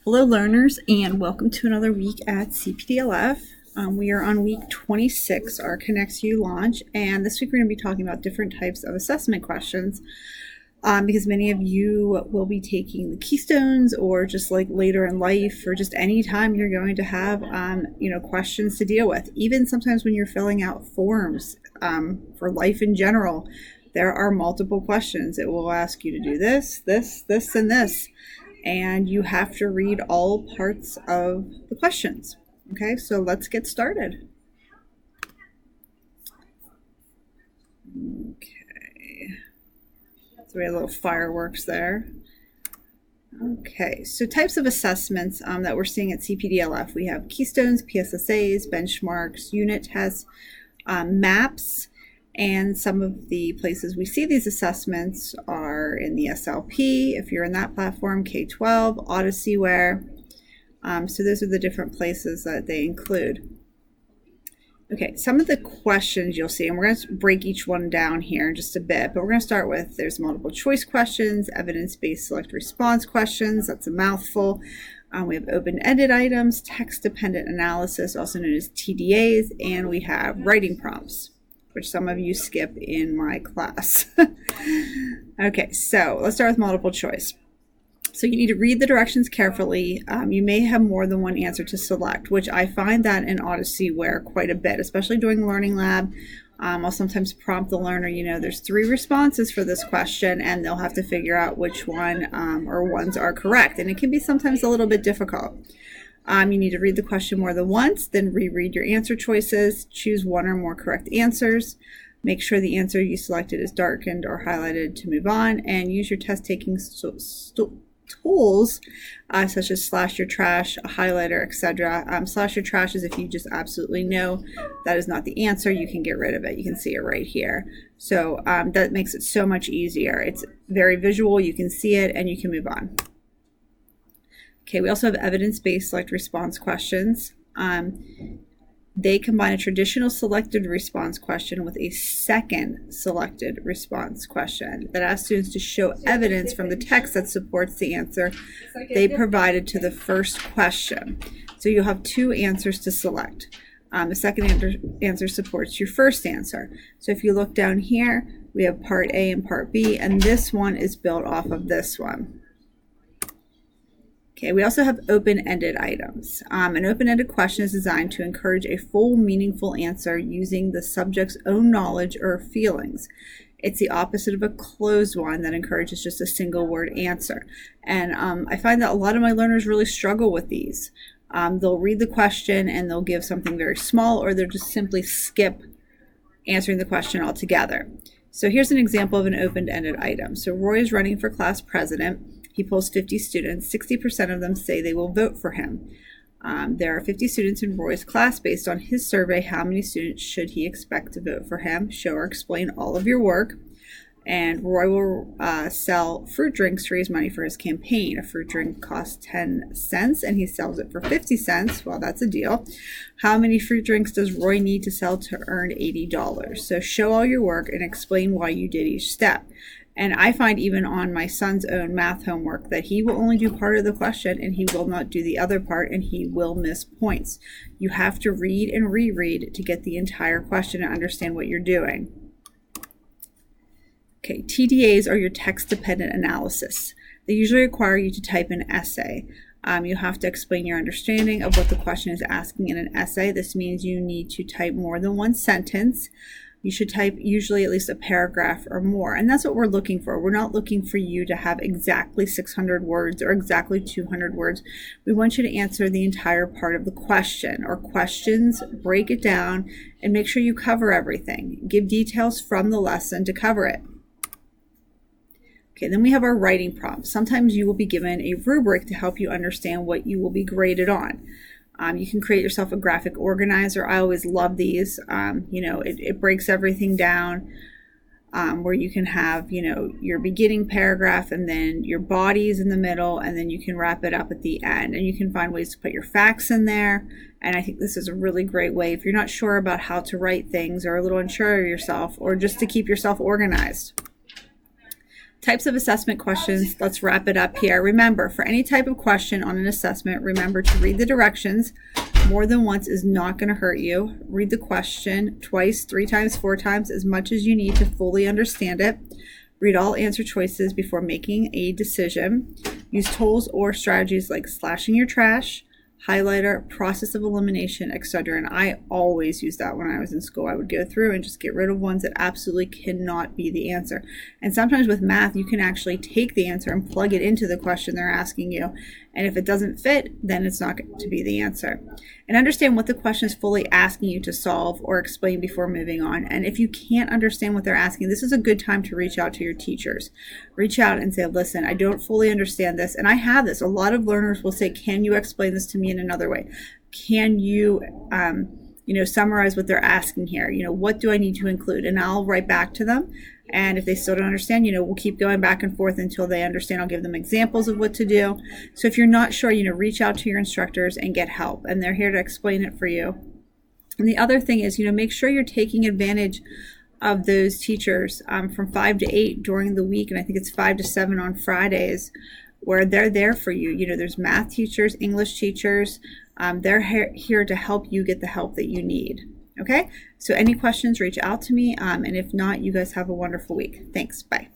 Hello learners, and welcome to another week at CPDLF. We are on week 26, our ConnectU launch, and this week we're going to be talking about different types of assessment questions because many of you will be taking the Keystones or just like later in life or just any time you're going to have questions to deal with. Even sometimes when you're filling out forms for life in general, there are multiple questions. It will ask you to do this, this, this, and this. And you have to read all parts of the questions. Okay, so let's get started. Okay, so we have little fireworks there. Okay, so types of assessments that we're seeing at CPDLF. We have Keystones, PSSAs, benchmarks, unit tests, maps. And some of the places we see these assessments are in the SLP, if you're in that platform, K-12, Odyssey-ware. So those are the different places that they include. Okay, some of the questions you'll see, and we're going to break each one down here in just a bit, but we're going to start with there's multiple choice questions, evidence-based select response questions, that's a mouthful. We have open-ended items, text-dependent analysis, also known as TDAs, and we have writing prompts, which some of you skip in my class. Okay, so let's start with multiple choice. So you need to read the directions carefully. You may have more than one answer to select, which I find that in Odyssey-ware quite a bit, especially during Learning Lab. I'll sometimes prompt the learner, there's 3 responses for this question, and they'll have to figure out which one or ones are correct. And it can be sometimes a little bit difficult. You need to read the question more than once, then reread your answer choices, choose one or more correct answers, make sure the answer you selected is darkened or highlighted to move on, and use your test-taking tools such as slash your trash, a highlighter, etc. Slash your trash is if you just absolutely know that is not the answer, you can get rid of it. You can see it right here. So that makes it so much easier. It's very visual, you can see it, and you can move on. Okay, we also have evidence-based select response questions. They combine a traditional selected response question with a second selected response question that asks students to show evidence from the text that supports the answer they provided to the first question. So you'll have 2 answers to select. The second answer supports your first answer. So if you look down here, we have part A and part B, and this one is built off of this one. Okay, we also have open-ended items. An open-ended question is designed to encourage a full, meaningful answer using the subject's own knowledge or feelings. It's the opposite of a closed one that encourages just a single word answer. And I find that a lot of my learners really struggle with these. They'll read the question and they'll give something very small, or they'll just simply skip answering the question altogether. So here's an example of an open-ended item. So Roy is running for class president. He polls 50 students. 60% of them say they will vote for him. There are 50 students in Roy's class. Based on his survey, how many students should he expect to vote for him? Show or explain all of your work. And Roy will sell fruit drinks to raise money for his campaign. A fruit drink costs 10 cents and he sells it for 50 cents. Well, that's a deal. How many fruit drinks does Roy need to sell to earn $80? So show all your work and explain why you did each step. And I find even on my son's own math homework that he will only do part of the question and he will not do the other part, and he will miss points. You have to read and reread to get the entire question and understand what you're doing. Okay, TDAs are your text-dependent analysis. They usually require you to type an essay. You have to explain your understanding of what the question is asking in an essay. This means you need to type more than one sentence. You should type usually at least a paragraph or more, and that's what we're looking for. We're not looking for you to have exactly 600 words or exactly 200 words. We want you to answer the entire part of the question or questions, break it down, and make sure you cover everything. Give details from the lesson to cover it. Okay, then we have our writing prompts. Sometimes you will be given a rubric to help you understand what you will be graded on. You can create yourself a graphic organizer. I always love these. It breaks everything down where you can have, your beginning paragraph and then your bodies in the middle, and then you can wrap it up at the end. And you can find ways to put your facts in there. And I think this is a really great way if you're not sure about how to write things or a little unsure of yourself, or just to keep yourself organized. Types of assessment questions. Let's wrap it up here. Remember, for any type of question on an assessment, remember to read the directions. More than once is not going to hurt you. Read the question twice, 3 times, 4 times, as much as you need to fully understand it. Read all answer choices before making a decision. Use tools or strategies like slashing your trash, highlighter, process of elimination, etc. And I always used that when I was in school. I would go through and just get rid of ones that absolutely cannot be the answer. And sometimes with math, you can actually take the answer and plug it into the question they're asking you. And if it doesn't fit, then it's not going to be the answer. And understand what the question is fully asking you to solve or explain before moving on. And if you can't understand what they're asking, this is a good time to reach out to your teachers. Reach out and say, listen, I don't fully understand this. And I have this. A lot of learners will say, can you explain this to me in another way? Can you, summarize what they're asking here? What do I need to include? And I'll write back to them. And if they still don't understand, we'll keep going back and forth until they understand. I'll give them examples of what to do. So if you're not sure, reach out to your instructors and get help. And they're here to explain it for you. And the other thing is, make sure you're taking advantage of those teachers from 5 to 8 during the week. And I think it's 5 to 7 on Fridays, where they're there for you. There's math teachers, English teachers. They're here to help you get the help that you need. Okay, so any questions, reach out to me. And if not, you guys have a wonderful week. Thanks. Bye.